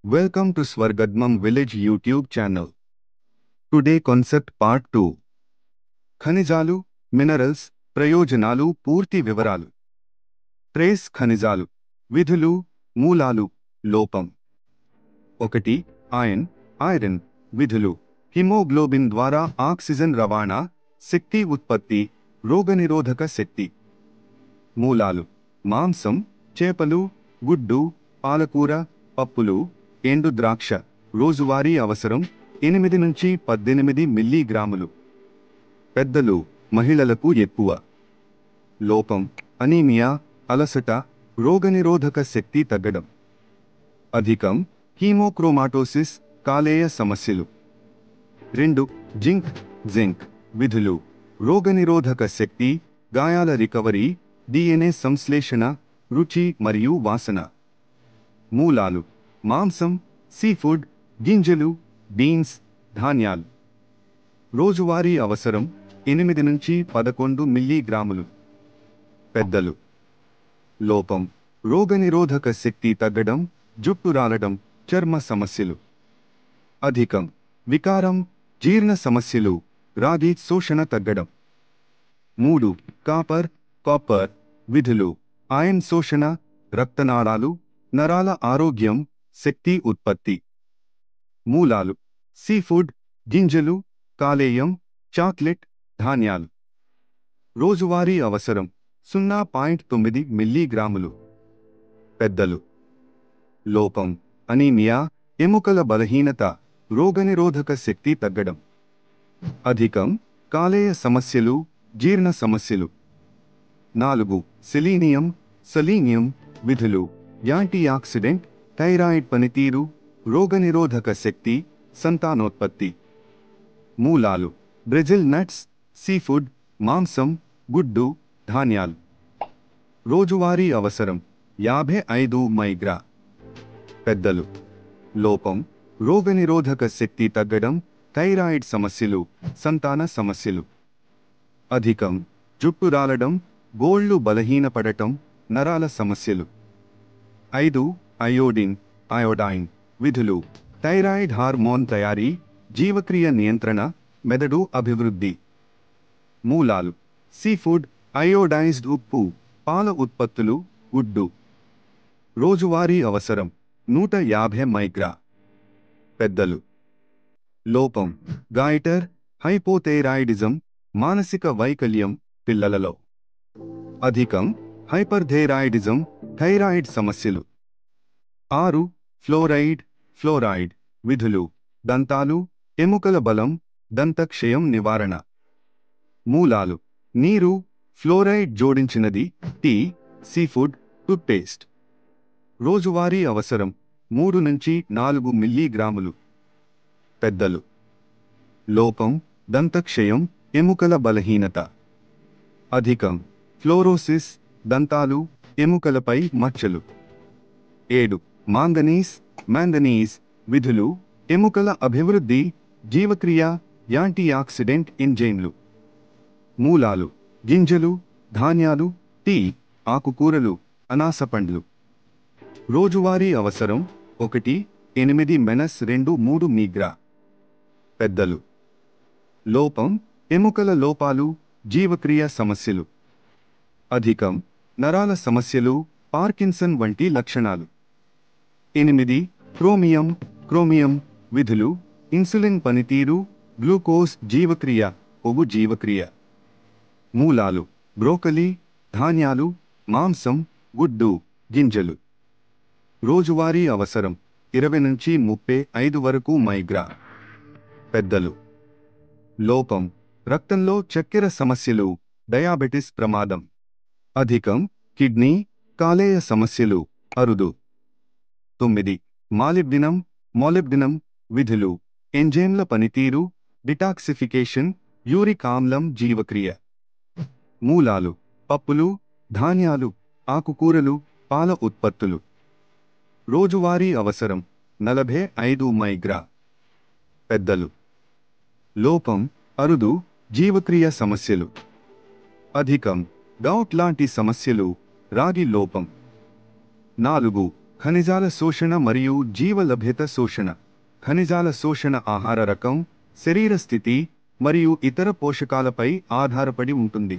Welcome to Swargadmam Village YouTube channel. Today concept part 2. ఖనిజాలు, minerals, ప్రయోజనాలు పూర్తి వివరాలు. ట్రేస్ ఖనిజాలు, విధులు, మూలాలు, లోపం. 1. ఐరన్, విధులు. హిమోగ్లోబిన్ ద్వారా ఆక్సిజన్ రవాణా, శక్తి ఉత్పత్తి, రోగనిరోధక శక్తి. మూలాలు: మాంసం, చేపలు, గుడ్డు, పాలకూర, పప్పులు, ఎండు ద్రాక్ష. రోజువారీ అవసరం 8 నుంచి 18 మిల్లీగ్రాములు. పెద్దలు, మహిళలకు ఎక్కువ. లోపం: అనీమియా, అలసట, రోగనిరోధక శక్తి తగ్గడం. అధికం: హీమోక్రోమాటోసిస్, కాలేయ సమస్యలు. 2. జింక్, విధులు. రోగనిరోధక శక్తి, గాయాల రికవరీ, DNA సంశ్లేషణ, రుచి మరియు వాసన. మూలాలు: మాంసం, సీఫుడ్, గింజలు, బీన్స్, ధాన్యాలు. రోజువారీ అవసరం 8 నుంచి 11 మిల్లీగ్రాములు. పెద్దలు. లోపం: రోగనిరోధక శక్తి తగ్గడం, జుట్టు రాలడం, చర్మ సమస్యలు. అధికం: వికారం, జీర్ణ సమస్యలు, రాగి శోషణ తగ్గడం. 3. కాపర్, విధులు. ఐరన్ శోషణ, రక్తనాళాలు, నరాల ఆరోగ్యం, శక్తి ఉత్పత్తి. మూలాలు: సీఫుడ్, గింజలు, కాలేయం, చాక్లెట్, ధాన్యాలు. రోజువారీ అవసరం 0.9 మిల్లీగ్రాములు. పెద్దలు. లోపం: అనీమియా, ఎముకల బలహీనత, రోగనిరోధక శక్తి తగ్గడం. అధికం: కాలేయ సమస్యలు, జీర్ణ సమస్యలు. 4. సెలీనియం, విధులు. యాంటీఆక్సిడెంట్, థైరాయిడ్ పనితీరు, రోగనిరోధక శక్తి, సంతానోత్పత్తి. మూలాలు: బ్రెజిల్ నట్స్, సీఫుడ్, మాంసం, గుడ్డు, ధాన్యాలు. రోజువారీ అవసరం 55 మైగ్రా. పెద్దలు. లోపం: రోగనిరోధక శక్తి తగ్గడం, థైరాయిడ్ సమస్యలు, సంతాన సమస్యలు. అధికం: జుట్టు రాలడం, గోళ్లు బలహీనపడటం, నరాల సమస్యలు. 5. అయోడైన్, విధులు. థైరాయిడ్ హార్మోన్ తయారీ, జీవక్రియ నియంత్రణ, మెదడు అభివృద్ధి. మూలాలు: సీఫుడ్, అయోడైజ్డ్ ఉప్పు, పాల ఉత్పత్తులు, గుడ్డు. రోజువారీ అవసరం 150 మైగ్రా. పెద్దలు. లోపం: గాయిటర్, హైపోథైరాయిడిజం, మానసిక వైకల్యం, పిల్లలలో. అధికం: హైపర్థైరాయిడిజం, థైరాయిడ్ సమస్యలు. 6. ఫ్లోరైడ్, విధులు. దంతాలు, ఎముకల బలం, దంతక్షయం నివారణ. మూలాలు: నీరు, ఫ్లోరైడ్ జోడించినది, టీ, సీఫుడ్, టూత్పేస్ట్. రోజువారీ అవసరం 3 నుంచి 4 మిల్లీగ్రాములు. పెద్దలు. లోపం: దంతక్షయం, ఎముకల బలహీనత. అధికం: ఫ్లోరోసిస్, దంతాలు, ఎముకలపై మచ్చలు. 7. మాంగనీస్, విధులు. ఎముకల అభివృద్ధి, జీవక్రియ, యాంటీఆక్సిడెంట్ ఎంజైమ్లు. మూలాలు: గింజలు, ధాన్యాలు, టీ, ఆకుకూరలు, అనాస పండ్లు. రోజువారీ అవసరం 1-8-2-3 మిగ్రా. పెద్దలు. లోపం: ఎముకల లోపాలు, జీవక్రియ సమస్యలు. అధికం: నరాల సమస్యలు, పార్కిన్సన్ వంటి లక్షణాలు. 8. క్రోమియం, విధులు. ఇన్సులిన్ పనితీరు, గ్లూకోజ్ జీవక్రియ, కొవ్వు జీవక్రియ. మూలాలు: బ్రోకలీ, ధాన్యాలు, మాంసం, గుడ్డు, గింజలు. రోజువారీ అవసరం 20 నుంచి 35 వరకు మైగ్రా. పెద్దలు. లోపం: రక్తంలో చక్కెర సమస్యలు, డయాబెటిస్ ప్రమాదం. అధికం: కిడ్నీ, కాలేయ సమస్యలు, అరుదు. 9. మాలిబ్డినం, విధులు. ఎంజైమ్ల పనితీరు, డిటాక్సిఫికేషన్, యూరిక్ ఆమ్లం జీవక్రియ. మూలాలు: పప్పులు, ధాన్యాలు, ఆకుకూరలు, పాల ఉత్పత్తులు. రోజువారీ అవసరం 45 మైగ్రా. పెద్దలు. లోపం: అరుదు, జీవక్రియ సమస్యలు. అధికం: గౌట్ లాంటి సమస్యలు, రాగి లోపం. 4. ఖనిజాల శోషణ మరియు జీవ లభ్యత శోషణ. ఖనిజాల శోషణ ఆహార రకం, శరీర స్థితి మరియు ఇతర పోషకాలపై ఆధారపడి ఉంటుంది.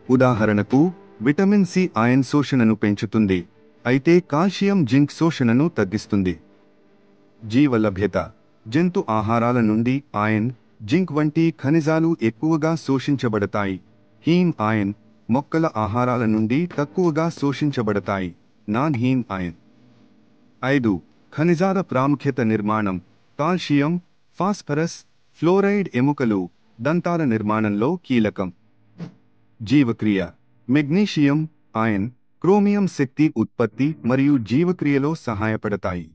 ఉదాహరణకు, విటమిన్ సి ఐరన్ శోషణను పెంచుతుంది, అయితే కాల్షియం జింక్ శోషణను తగ్గిస్తుంది. జీవ లభ్యత. జంతు ఆహారాల నుండి ఐరన్, జింక్ వంటి ఖనిజాలు ఎక్కువగా శోషించబడతాయి. హీమ్ ఐరన్ మొక్కల ఆహారాల నుండి తక్కువగా శోషించబడతాయి. Non him iron. 5. ఖనిజాల ప్రాముఖ్యత నిర్మాణం. కాల్షియం, ఫాస్ఫరస్, ఫ్లోరైడ్ ఎముకలు, దంతాల నిర్మాణంలో కీలకం. జీవక్రియ. మెగ్నీషియం, ఐరన్, క్రోమియం శక్తి ఉత్పత్తి మరియు జీవక్రియలో సహాయపడతాయి.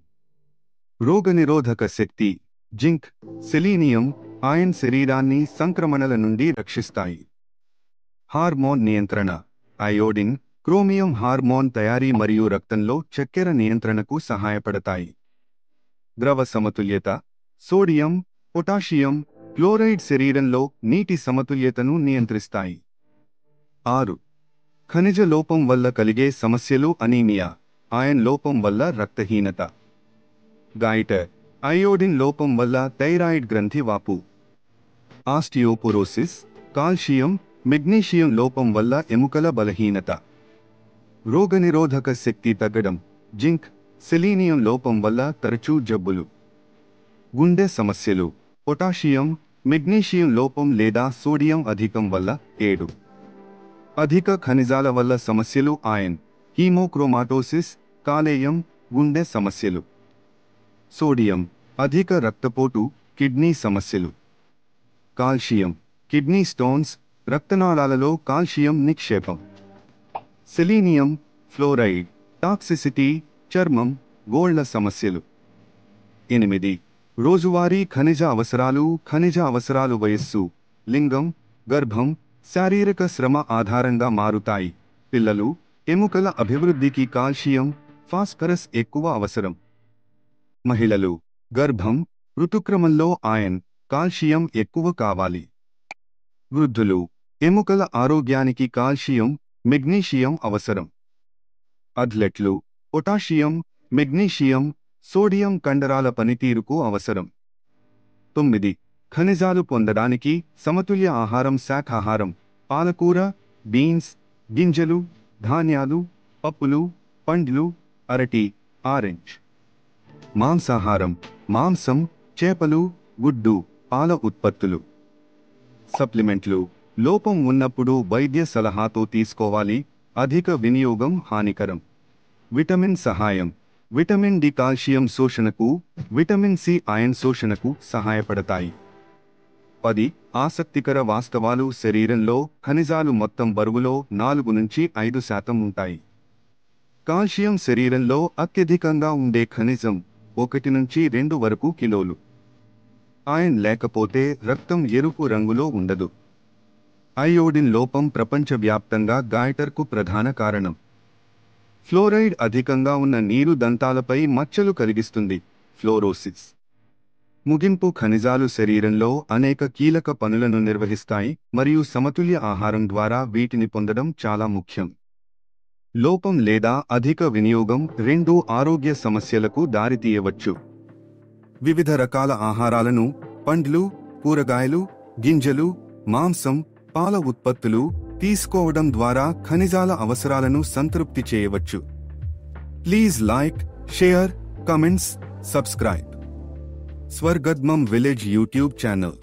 రోగనిరోధక శక్తి. జింక్, సెలీనియం, ఐరన్ శరీరాన్ని సంక్రమణల నుండి రక్షిస్తాయి. హార్మోన్ నియంత్రణ. అయోడిన్, క్రోమియం హార్మోన్ తయారీ మరియు రక్తంలో చక్కెర నియంత్రణకు సహాయపడతాయి. ద్రవ సమతుల్యత. సోడియం, పొటాషియం, క్లోరైడ్ శరీరంలో నీటి సమతుల్యతను నియంత్రిస్తాయి. 6. ఖనిజ లోపం వల్ల కలిగే సమస్యలు. అనీమియా, ఐరన్ లోపం వల్ల రక్తహీనత. గైటర్, అయోడిన్ లోపం వల్ల థైరాయిడ్ గ్రంథి వాపు. ఆస్టియోపోరోసిస్, కాల్షియం, మెగ్నీషియం లోపం వల్ల ఎముకల బలహీనత. రోగనిరోధక శక్తి తగ్గడం. జింక్, సెలీనియం లోపం వల్ల తరచూ జబ్బులు. గుండె సమస్యలు. పొటాషియం, మెగ్నీషియం లోపం లేదా సోడియం అధికం వల్ల. 7. అధిక ఖనిజాల వల్ల సమస్యలు. ఐరన్, హీమోక్రోమాటోసిస్, కాలేయం, గుండె సమస్యలు. సోడియం, అధిక రక్తపోటు, కిడ్నీ సమస్యలు. కాల్షియం, కిడ్నీ స్టోన్స్, రక్తనాళాలలో కాల్షియం నిక్షేపం. సెలీనియం, ఫ్లోరైడ్, టాక్సిసిటీ, చర్మం, గోళ్ల సమస్యలు. 8. రోజువారీ ఖనిజ అవసరాలు. ఖనిజ అవసరాలు వయస్సు, లింగం, గర్భం, శారీరక శ్రమ ఆధారంగా మారుతాయి. పిల్లలు, ఎముకల అభివృద్ధికి కాల్షియం, ఫాస్ఫరస్ ఎక్కువ అవసరం. మహిళలు, గర్భం, ఋతుక్రమంలో ఐరన్, కాల్షియం ఎక్కువ కావాలి. వృద్ధులు, ఎముకల ఆరోగ్యానికి కాల్షియం, మెగ్నీషియం అవసరం. అథ్లెట్లు, పొటాషియం, మెగ్నీషియం, సోడియం కండరాల పనితీరుకు అవసరం. 9. ఖనిజాలు పొందడానికి సమతుల్య ఆహారం. శాకాహారం. పాలకూర, బీన్స్, గింజలు, ధాన్యాలు, పప్పులు, పండ్లు, అరటి, ఆరెంజ్. మాంసాహారం. మాంసం, చేపలు, గుడ్డు, పాల ఉత్పత్తులు. సప్లిమెంట్లు. లోపం ఉన్నప్పుడు వైద్య సలహాతో తీసుకోవాలి. అధిక వినియోగం హానికరం. విటమిన్ సహాయం. విటమిన్ డి కాల్షియం శోషణకు, విటమిన్ సి ఐరన్ శోషణకు సహాయపడతాయి. 10. ఆసక్తికర వాస్తవాలు. శరీరంలో ఖనిజాలు మొత్తం బరువులో 4 నుంచి 5% ఉంటాయి. కాల్షియం శరీరంలో అత్యధికంగా ఉండే ఖనిజం, 1 నుంచి 2 వరకు కిలోలు. ఐరన్ లేకపోతే రక్తం ఎరుపు రంగులో ఉండదు. అయోడిన్ లోపం ప్రపంచవ్యాప్తంగా గైటర్కు ప్రధాన కారణం. ఫ్లోరైడ్ అధికంగా ఉన్న నీరు దంతాలపై మచ్చలు కలిగిస్తుంది. ఫ్లోరోసిస్. ముగింపు. ఖనిజాలు శరీరంలో అనేక కీలక పనులను నిర్వహిస్తాయి మరియు సమతుల్య ఆహారం ద్వారా వీటిని పొందడం చాలా ముఖ్యం. లోపం లేదా అధిక వినియోగం రెండూ ఆరోగ్య సమస్యలకు దారితీయవచ్చు. వివిధ రకాల ఆహారాలను, పండ్లు, కూరగాయలు, గింజలు, మాంసం, పాల ఉత్పత్తులు తీసుకోవడం ద్వారా ఖనిజాల అవసరాలను సంతృప్తి చేయవచ్చు. Please like, share, comments, subscribe. Swargadmam village YouTube channel.